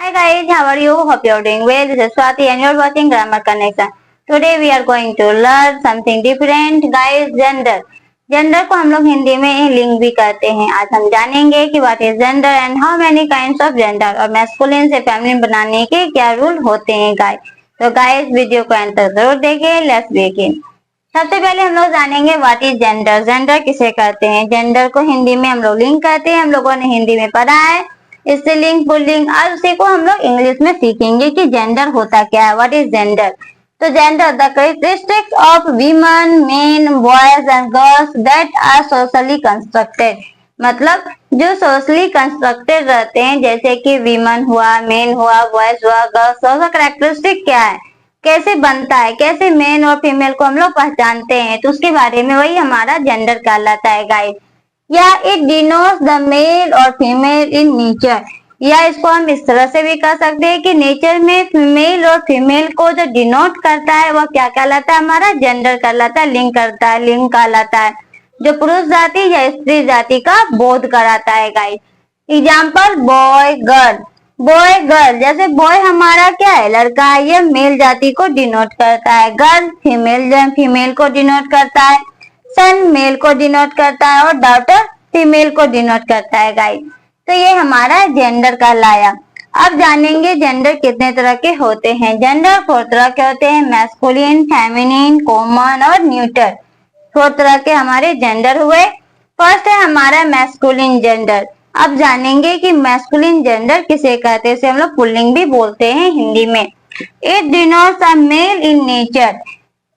Hi guys, how are you? Hope you're doing well. This is Swati and you're watching Grammar Connection. Today we are going to learn something different. Guys, gender. Gender को हम लोग हिंदी में लिंग भी कहते हैं। आज हम जानेंगे कि what is gender and how many kinds of gender और मैस्कुलिन से फेमिनिन बनाने के क्या रूल होते हैं गाइस। तो गाइस वीडियो को एंड तक जरूर देखें। Let's begin. सबसे पहले हम लोग जानेंगे व्हाट इज जेंडर। जेंडर किसे कहते हैं? जेंडर को हिंदी में हम लोग लिंग कहते हैं। हम लोगों ने हिंदी में पढ़ा है स्त्रीलिंग पुल्लिंग। आज उसी को हम लोग इंग्लिश में सीखेंगे कि जेंडर होता क्या है, व्हाट इज जेंडर। तो gender the characteristics of women men boys and girls that are socially constructed. मतलब जो सोशली कंस्ट्रक्टेड रहते हैं, जैसे कि वीमन हुआ, मेन हुआ, बॉयज हुआ, गर्ल्स हुआ, कैरेक्टरिस्टिक क्या है, कैसे बनता है, कैसे मेन और फीमेल को हम लोग पहचानते हैं, तो उसके बारे में वही हमारा जेंडर कहलाता है गाइस। या इट डिनोट्स द मेल और फीमेल इन नेचर, या इसको हम इस तरह से भी कह सकते हैं कि नेचर में मेल और फीमेल को जो डिनोट करता है वह क्या कहलाता है? हमारा जेंडर कहलाता है, लिंग करता है, लिंग कहलाता है, जो पुरुष जाति या स्त्री जाति का बोध कराता है guys. Example boy girl. Boy girl, जैसे बॉय हमारा क्या है? लड़का है, ये मेल जाति को डिनोट करता है। गर्ल फीमेल को डिनोट करता है। सन मेल को डिनोट करता है और डॉटर फीमेल को डिनोट करता है गाइस। तो ये हमारा जेंडर कहलाया। अब जानेंगे जेंडर कितने तरह के होते हैं। जेंडर 4 तरह के होते हैं, मैस्कुलिन, फेमिनिन, कॉमन और न्यूट्रल। 4 तरह के हमारे जेंडर हुए। फर्स्ट है हमारा मैस्कुलिन जेंडर। अब जानेंगे कि मैस्कुलिन जेंडर किसे कहते हैं। इसे हम लोग पुल्लिंग भी बोलते हैं हिंदी में। It denotes a male in nature,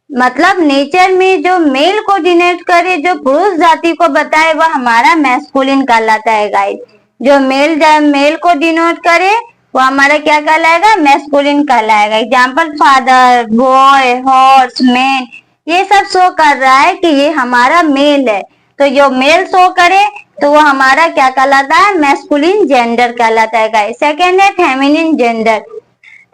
मतलब नेचर में जो मेल को डिनोट करे, जो पुरुष जाति को बताए, वह हमारा मैस्कुलिन कहलाता है गाइस। जो मेल को डिनोट करे वो हमारा क्या कहलाएगा? मैस्कुलिन कहलाएगा। Example father, boy, horse, man, ये सब शो कर रहा है कि ये हमारा मेल है। तो जो मेल शो करे तो वो हमारा क्या कहलाता है? मैस्कुलिन जेंडर कहलाता है गाइस। सेकेंड है feminine gender.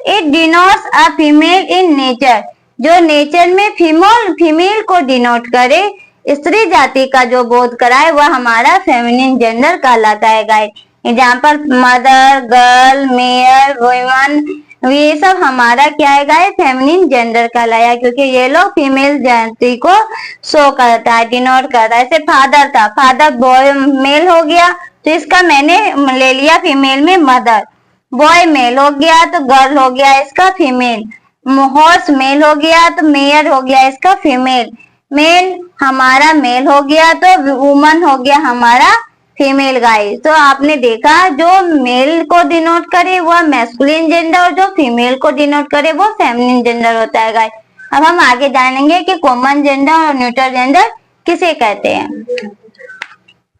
It denotes a female in nature, जो नेचर में फीमेल को डिनोट करे, स्त्री जाति का जो बोध कराए, वह हमारा फेमिनिन जेंडर कहलाता है guys. Example mother, girl, mayor, woman, ये सब हमारा क्या है गाइस? फेमिनिन जेंडर कहलाया, क्योंकि ये लोग फीमेल जाति को शो करता है, डिनोट करता है। जैसे फादर था, फादर बॉय मेल हो गया तो इसका मैंने ले लिया फीमेल में मदर। बॉय मेल हो गया तो गर्ल हो गया इसका फीमेल। हॉर्स मेल हो गया तो मेयर हो गया इसका फीमेल। मेल हमारा मेल हो गया तो वुमन हो गया हमारा फीमेल गाइस। तो आपने देखा जो मेल को डिनोट करे वह मैस्कुलिन जेंडर और जो फीमेल को डिनोट करे वो फेमिनिन जेंडर होता है गाइस। अब हम आगे जानेंगे कि कॉमन जेंडर और न्यूट्रल जेंडर किसे कहते हैं।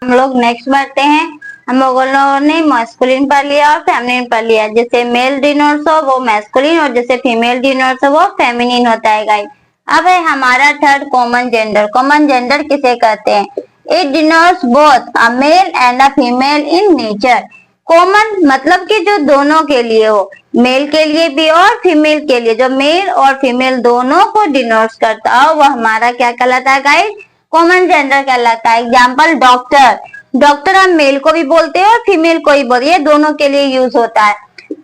हम लोग नेक्स्ट बढ़ते हैं। हम लोगों ने मैस्कुलिन पढ़ लिया और फेमिनिन पढ़ लिया। जैसे मेल डिनोट्स हो वो मैस्कुलिन और जैसे फीमेल डिनोट्स हो वो फेमिनिन होता है गाइस। अब है हमारा third common gender. Common gender किसे कहते हैं? It denotes both a male and a female in nature. Common मतलब कि जो दोनों के लिए हो, मेल के लिए भी और फीमेल के लिए, जो मेल और फीमेल दोनों को डिनोट्स करता हो वह हमारा क्या कहलाता है गाइस? कॉमन जेंडर कहलाता है। Example doctor. डॉक्टर हम मेल को भी बोलते हैं और फीमेल को भी बोलते हैं, दोनों के लिए यूज होता है।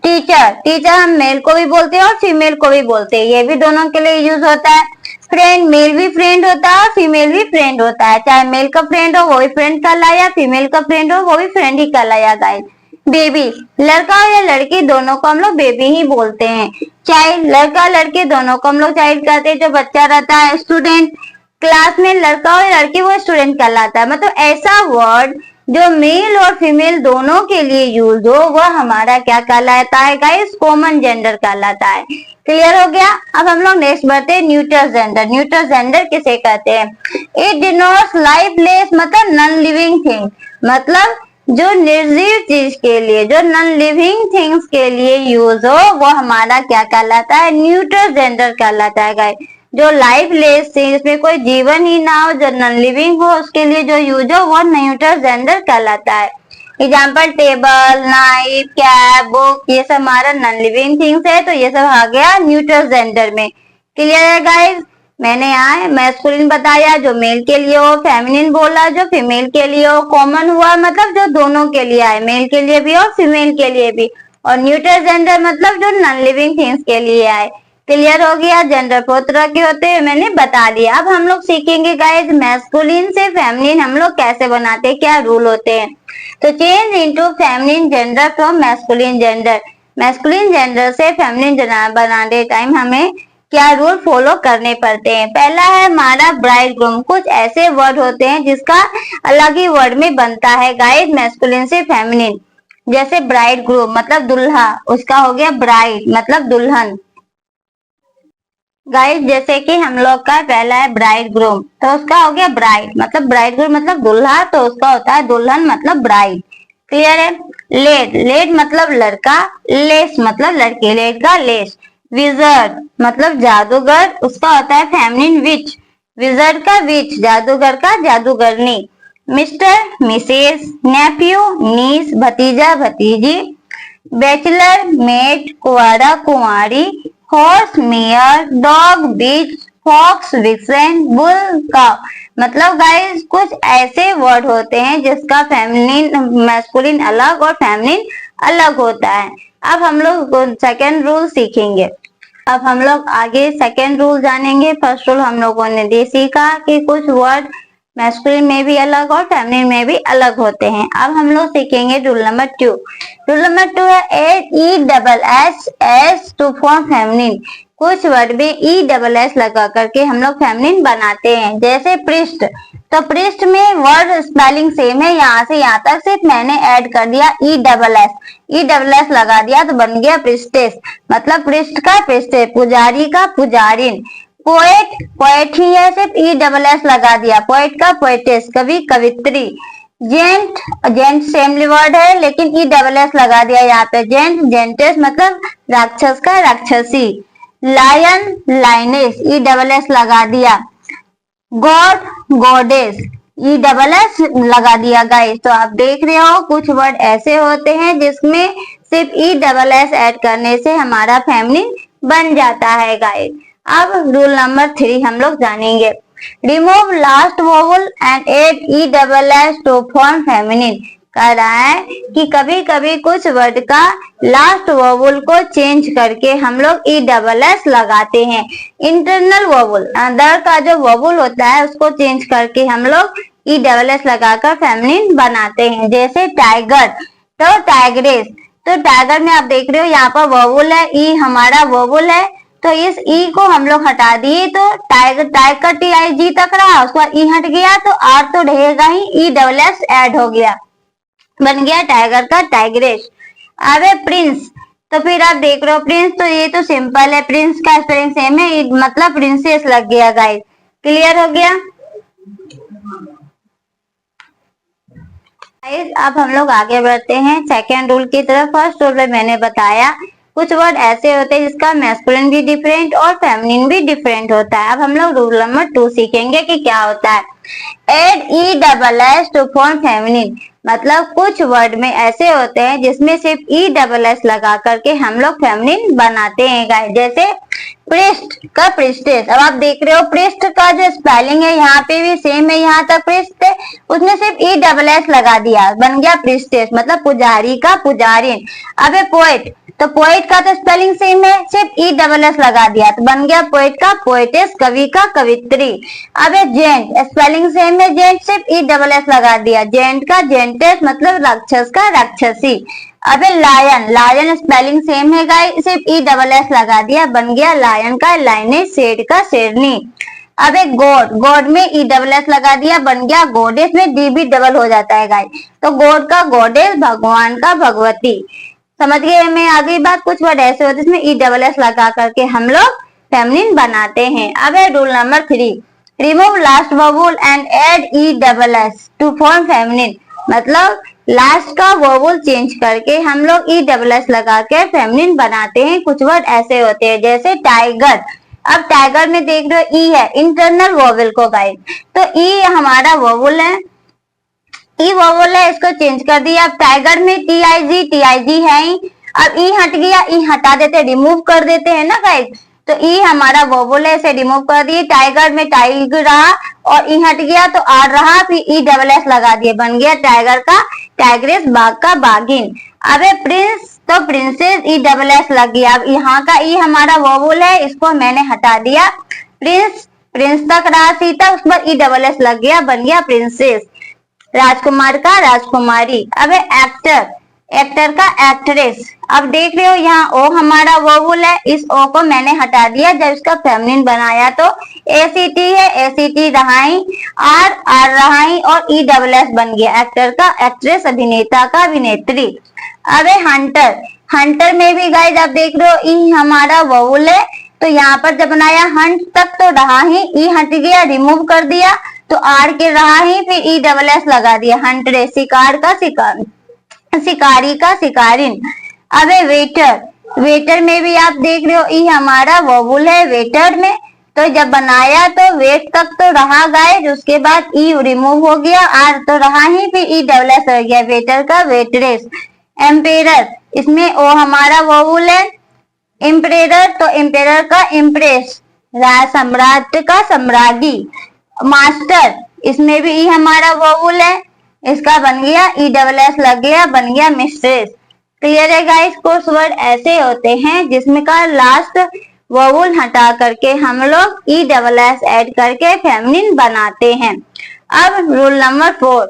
टीचर, टीचर हम मेल को भी बोलते हैं और फीमेल को भी बोलते हैं, ये भी दोनों के लिए यूज होता है। फ्रेंड, मेल भी फ्रेंड होता है और फीमेल भी फ्रेंड होता है। चाहे मेल का फ्रेंड हो वो भी फ्रेंड कहलाया, फीमेल का फ्रेंड हो वो भी फ्रेंड ही कहलाया गाइस। बेबी, लड़का हो या लड़की दोनों को हम लोग बेबी ही बोलते हैं। चाइल्ड, लड़का लड़की दोनों को हम लोग चाइल्ड कहते हैं। जो बच्चा रहता है, स्टूडेंट, क्लास में लड़का हो या लड़की वो स्टूडेंट कहलाता है। मतलब ऐसा वर्ड जो मेल और फीमेल दोनों के लिए यूज हो वह हमारा क्या कहलाता है गाइस? कॉमन जेंडर कहलाता है। क्लियर हो गया। अब हम लोग नेक्स्ट बढ़ते हैं न्यूट्रल जेंडर। न्यूट्रल जेंडर किसे कहते हैं? इट डिनोट्स लाइफलेस, मतलब नॉन लिविंग थिंग, मतलब जो निर्जीव चीज के लिए, जो नॉन लिविंग थिंग्स के लिए यूज हो वो हमारा क्या कहलाता है? न्यूट्रल जेंडर कहलाता है गाइस। जो लाइफलेस थी, इसमें कोई जीवन ही ना हो, जो नॉन लिविंग हो, उसके लिए जो यूज हो वो न्यूट्रल जेंडर कहलाता है। Example table, knife, cap, book, ये सब हमारा नॉन लिविंग थिंग्स है, तो ये सब आ गया न्यूट्रल जेंडर में। क्लियर है गाइस। मैंने यहाँ मैस्कुलिन बताया जो मेल के लिए हो, फेमिनिन बोला जो फीमेल के लिए हो, कॉमन हुआ मतलब जो दोनों के लिए आए, मेल के लिए भी और फीमेल के लिए भी, और न्यूट्रल जेंडर मतलब जो नॉन लिविंग थिंग्स के लिए आए। क्लियर हो गया। जेंडर बहुत तरह के होते हैं, मैंने बता दिया। अब हम लोग सीखेंगे गाइज मैस्कुलिन से फेमिनिन हम लोग कैसे बनाते हैं, क्या रूल होते हैं। तो change into feminine gender from masculine gender. Masculine gender से फेमिनिन बनाने टाइम हमें क्या रूल फॉलो करने पड़ते हैं। पहला है हमारा ब्राइड ग्रूम। कुछ ऐसे वर्ड होते हैं जिसका अलग ही वर्ड में बनता है गाइज मैस्कुलिन से फेमिनिन। जैसे ब्राइड ग्रूम मतलब दुल्हा, उसका हो गया ब्राइड मतलब दुल्हन। गाइस जैसे कि हम लोग का पहला है ब्राइड ग्रूम, तो उसका हो गया ब्राइड मतलब ब्राइड ग्रूम मतलब दुल्हा, तो उसका होता है दुल्हन मतलब ब्राइड। क्लियर है। लेड, लेड मतलब लड़का, लेस मतलब लड़की, लेड का लेस। विजर्ड मतलब जादूगर, उसका होता है फेमिनिन विच, विजर्ड का विच, जादूगर का जादूगरनी। मिस्टर, मिसेस, नेफ्यू, नीस, भतीजा भतीजी। बैचलर, मेट, कुंवारा कुंवारी। हॉर्स, मेयर, डॉग, बिच, फॉक्स, विक्सेन, बुल, काउ। मतलब गाइस कुछ ऐसे वर्ड होते हैं जिसका फेमिनिन मैस्कुलिन अलग और फेमिनिन अलग होता है। अब हम लोग सेकेंड रूल सीखेंगे। अब हम लोग आगे सेकेंड रूल जानेंगे। फर्स्ट रूल हम लोगों ने ये सीखा कि कुछ वर्ड मैस्कुलिन में भी अलग और फेमिनिन में भी अलग होते हैं। अब हम लोग सीखेंगे रूल नंबर 2। रूल नंबर 2 है add E double S S to form feminine. कुछ वर्ड में ई डबल एस लगा करके हम लोग फेमिनिन बनाते हैं। जैसे पृष्ठ, तो पृष्ठ में वर्ड स्पेलिंग सेम है, यहाँ से यहाँ तक सिर्फ मैंने ऐड कर दिया ई डबल एस, ई डबल एस लगा दिया तो बन गया पृष्ठेश मतलब पृष्ठ का पृष्ठेश, पुजारी का पुजारिन। पोएट, पोएट ही है, सिर्फ ई डबल एस लगा दिया, पोएट का पोएटेस, कवि कवित्री। जेंट, जेंट सेम वर्ड है लेकिन ई डबल एस लगा दिया यहाँ पे, जेंट जेंटेस मतलब राक्षस का राक्षसी। लायन, लाइनेस, ई डबल एस लगा दिया। गॉड, गॉडेस, ई डबल एस लगा दिया गाइस। तो आप देख रहे हो कुछ वर्ड ऐसे होते हैं जिसमें सिर्फ ई डबल एस ऐड करने से हमारा फेमिनिन बन जाता है गाइस। अब रूल नंबर 3 हम लोग जानेंगे। Remove last vowel and add E double S to form feminine. कह रहा है कि कभी कभी कुछ वर्ड का लास्ट वोवल को चेंज करके हम लोग ई डबल एस लगाते हैं। इंटरनल वोवल, अंदर का जो वोवल होता है उसको चेंज करके हम लोग ई डबल एस लगाकर फेमिनिन बनाते हैं। जैसे टाइगर, तो टाइग्रेस, तो टाइगर में आप देख रहे हो यहाँ पर वोवल है, ई हमारा वोवल है, तो इस ई को हम लोग हटा दिए तो टाइगर, टाइगर टी आई जी तक रहा, उसके बाद ई हट गया तो आर तो रहेगा ही, ई डबल एस ऐड हो गया, बन गया टाइगर का टाइग्रेस। अब है प्रिंस, तो फिर आप देख रहे हो प्रिंस, तो ये तो सिंपल है, प्रिंस का स्पेलिंग सेम है मतलब प्रिंसेस लग गया गाइस। क्लियर हो गया गाइस। अब हम लोग आगे बढ़ते हैं सेकेंड रूल की तरफ। फर्स्ट रूल में मैंने बताया कुछ वर्ड ऐसे होते हैं जिसका मैस्कुलिन भी डिफरेंट और फेमिनिन भी डिफरेंट होता है। अब हम लोग रूल नंबर 2 सीखेंगे कि क्या होता है। Add E double S to form feminine, मतलब कुछ वर्ड में ऐसे होते हैं जिसमें सिर्फ ई डबल एस लगा करके हम लोग फेमिनिन बनाते हैं गाइस। जैसे पृष्ठ का पृष्ठेश, अब आप देख रहे हो पृष्ठ का जो स्पेलिंग है यहाँ पे भी सेम है, यहाँ तक पृष्ठ है, उसने सिर्फ ई डबल एस लगा दिया, बन गया पृष्ठेश मतलब पुजारी का पुजारिन। अब है पोएट, तो पोएट का तो स्पेलिंग सेम है, सिर्फ ई डबल एस लगा दिया तो बन गया पोएट का पोएटेस, कवि का कवित्री। अब है जेंट, स्पेलिंग सेम है, जेंट सिर्फ ई डबल एस लगा दिया, जेंट का जेंटेस मतलब राक्षस का राक्षसी। अब है लायन, लायन स्पेलिंग सेम है गाइस, सिर्फ ई डबल एस लगा दिया, बन गया लायन का लाइनेस, शेर का शेरनी। अब एक गॉड, गॉड में ई डबल एस लगा दिया, बन गया गॉडेस, में डी भी डबल हो जाता है गाइस, तो गॉड का गॉडेस, भगवान का भगवती। समझ गए मैं आगे बात। कुछ वर्ड ऐसे होते हैं इसमें ई डबल एस लगा करके हम लोग फेमिनिन बनाते हैं। अब है rule number 3, remove last vowel and add E double S to form feminine, मतलब लास्ट का वोवल चेंज करके हम लोग ई डबल एस लगा के फेमिनिन बनाते हैं। कुछ वर्ड ऐसे होते हैं जैसे टाइगर, अब टाइगर में देख रहे हो ई है, इंटरनल वोवल को गाइस, तो ई हमारा वोवल है, ई वोवल है, इसको चेंज कर दिया। अब टाइगर में टी आई जी है ही, अब ई हट गया, ई हटा देते, रिमूव कर देते हैं ना गाइस, तो ई हमारा वोवल है, इसे रिमूव कर दिए। टाइगर में टाइगर रहा और ई हट गया तो आर रहा, फिर ई डबल एस लगा दिए, बन गया टाइगर का टाइग्रेस, बाघ का बाघिन। अब है प्रिंस, तो प्रिंसेस ई डबल एस लग गया। अब यहाँ का ई हमारा वोवल है, इसको मैंने हटा दिया। प्रिंस, प्रिंस तक रहा सीता, उस पर ई डबल एस लग गया, बन गया प्रिंसेस। राजकुमार का राजकुमारी। अब एक्टर, एक्टर का एक्ट्रेस। अब देख रहे हो यहाँ ओ हमारा वोवल है, इस ओ को मैंने हटा दिया जब इसका फेमिनिन बनाया तो एसीटी है, एसीटी रहाई, आर आर रहाई और ई डबल एस बन गया। एक्टर का एक्ट्रेस, अभिनेता का अभिनेत्री। अब हंटर, हंटर में भी गाइस आप देख रहे हो ई हमारा वोवल है, तो यहाँ पर जब बनाया हंट तक तो रहा ही, ई हट गया, रिमूव कर दिया तो आर के रहा ही, फिर ई डबल एस लगा दिया। हंटरे, शिकार का शिकार, शिकारी का शिकारिन। अब वेटर, वेटर में भी आप देख रहे हो ई हमारा वोवल है वेटर में, तो जब बनाया तो वेट तक तो रहा गाइस, उसके बाद ई रिमूव हो गया, आर तो रहा ही, फिर ई डबल एस रह गया। वेटर का वेटरेस। एम्पेरर, इसमें ओ हमारा वोवल है। एम्परेर, तो एम्पेरर का इम्प्रेस, राज सम्राट का सम्राज्ञी। मास्टर, इसमें भी ई हमारा वोवल है, इसका बन गया ई डबल एस लग गया, बन गया मिस्ट्रेस। क्लियर है गाइस। कुछ वर्ड ऐसे होते हैं जिसमें का लास्ट वोवल हटा करके हम लोग ई डबल एस ऐड करके फेमिनिन बनाते हैं। अब rule number 4,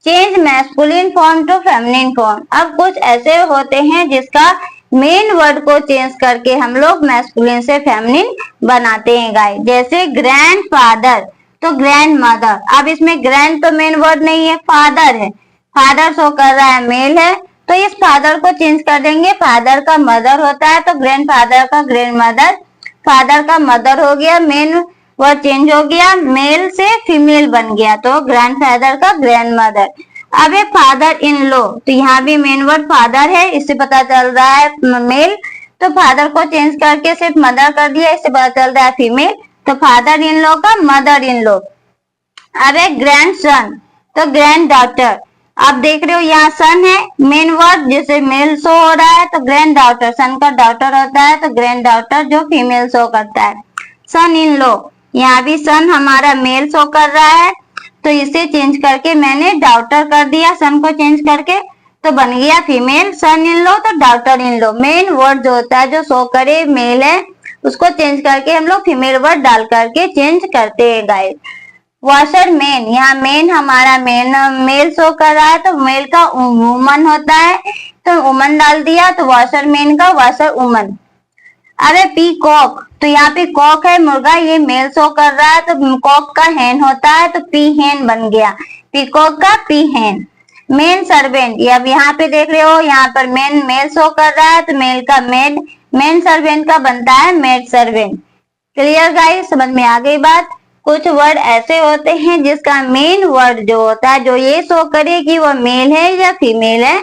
change masculine form to feminine form. अब कुछ ऐसे होते हैं जिसका मेन वर्ड को चेंज करके हम लोग मैस्कुलिन से फेमिनिन बनाते हैं गाइस। जैसे ग्रैंड फादर, तो ग्रैंड मदर। अब इसमें ग्रैंड तो मेन वर्ड नहीं है, फादर है, फादर शो कर रहा है, मेल है, तो इस फादर को चेंज कर देंगे। फादर का मदर होता है, तो ग्रैंड फादर का ग्रैंड मदर, फादर का मदर हो गया, मेन वर्ड चेंज हो गया, मेल से फीमेल बन गया, तो ग्रैंड फादर का ग्रैंड मदर। अब ये फादर इन लो, तो यहाँ भी मेन वर्ड फादर है, इससे पता चल रहा है मेल, तो फादर को चेंज करके सिर्फ मदर कर दिया, इससे पता चल रहा है फीमेल, तो फादर इन लो का मदर इन लो। अब एक ग्रैंड सन, तो ग्रैंड डॉटर। आप देख रहे हो यहाँ सन है, मेन वर्ड जैसे मेल शो हो रहा है, तो ग्रैंड डॉटर, सन का डॉटर होता है, तो ग्रैंड डॉटर जो फीमेल शो करता है। सन इन लो, यहाँ भी सन हमारा मेल शो कर रहा है, तो इसे चेंज करके मैंने डॉटर कर दिया, सन को चेंज करके, तो बन गया फीमेल। सन इन लो तो daughter in low. Main word जो होता है जो शो करे मेल है, उसको चेंज करके हम लोग फीमेल वर्ड डाल करके चेंज करते हैं गाइस। वॉशर मैन, यहाँ मैन हमारा मैन मेल शो कर रहा है, तो मेल का वुमन होता है, तो वुमन डाल दिया, तो वॉशर मैन का वॉशर वुमन। अरे पीकॉक, तो यहाँ पे कॉक है मुर्गा, ये मेल शो कर रहा है, तो कॉक का हैन होता है, तो पी हैन बन गया, पीकॉक का पी हैन। मेन सर्वेंट, ये अब यहाँ पे देख रहे हो यहाँ पर मेन मेल शो कर रहा है, तो मेल का मेड, मेन सर्वेंट का बनता है मेड सर्वेंट। क्लियर गाइस, समझ में आ गई बात। कुछ वर्ड ऐसे होते हैं जिसका मेन वर्ड जो होता है, जो ये शो करे कि वो मेल है या फीमेल है,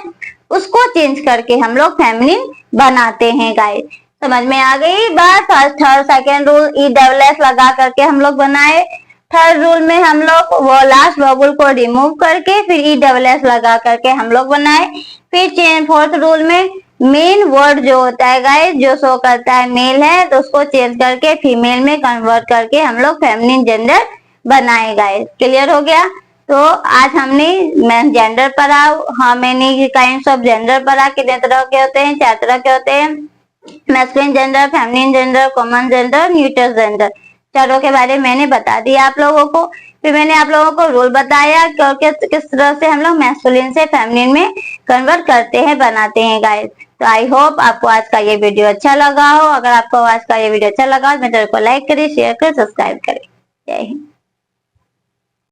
उसको चेंज करके हम लोग फेमिनिन बनाते हैं गाइस। समझ में आ गई बात। फर्स्ट थर्ड सेकेंड रूल ई डबल एस लगा करके हम लोग बनाए। थर्ड रूल में हम लोग वो लास्ट वोवल को रिमूव करके फिर ई डबल एस लगा करके हम लोग बनाए। फिर चेंज फोर्थ रूल में मेन वर्ड जो होता है गाइस, जो शो करता है मेल है, तो उसको चेंज करके फीमेल में कन्वर्ट करके हम लोग फेमिनिन जेंडर बनाए गाइस। क्लियर हो गया। तो आज हमने जेंडर पढ़ा, हाँ मैंने काइंड्स ऑफ जेंडर पढ़ा, कितने तरह के होते हैं, 4 तरह के होते हैं, masculine gender, feminine gender, common gender, neutral gender. चारों के बारे में मैंने बता दिया आप लोगों को। फिर मैंने आप लोगों को रूल बताया क्योंकि किस तरह से हम लोग मैस्कुलिन से फेमिनिन में कन्वर्ट करते हैं, बनाते हैं गाइस। तो आई होप आपको आज का ये वीडियो अच्छा लगा हो। अगर आपको आज का ये वीडियो अच्छा लगा तो मेरे को लाइक करें, शेयर करें, सब्सक्राइब करें। जय हिंद।